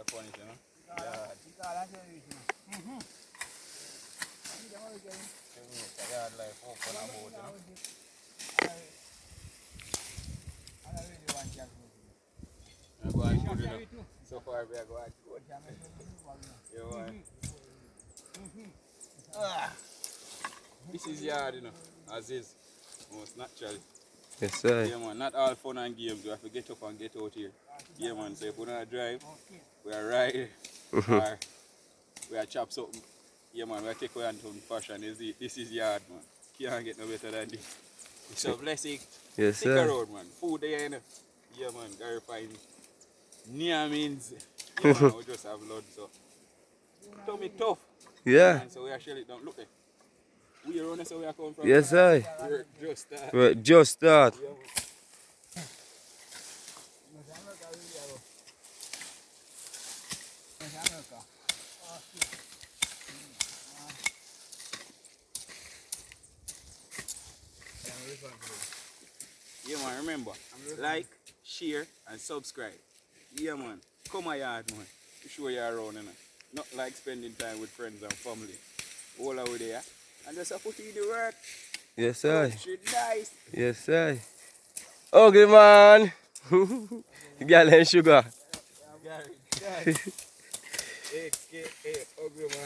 upon it, you know. Yeah. Yard life open about, you know. I'm going good, you know. So far we are going good. Yeah, man. This is yard, you know, as is, most natural. Yes, sir. Yeah, man, not all fun and games. We have to get up and get out here. Yeah, man, so if we don't drive, we are riding, or we are chop something. Yeah, man, we are take away on some fashion. This is yard, man. Can't get no better than this. It's a blessing. Yes, Stick sir. around, man. Food there, you know. Yeah, man, gotta find near means. Yeah, man, we just have blood, so. Tummy tough. Yeah. Man, so we actually don't look at. We around us, so we are coming from. Yes, sir. We're just start. We're just start. Yeah, man. Yeah, man, remember, like, share, and subscribe. Yeah, man, come my yard, man. To show you around, you know. Not like spending time with friends and family. All over there. And just put in the work. Yes, sir. Shit nice. Yes, sir. Ugly man. Girl and sugar. Gary, XKA, ugly man.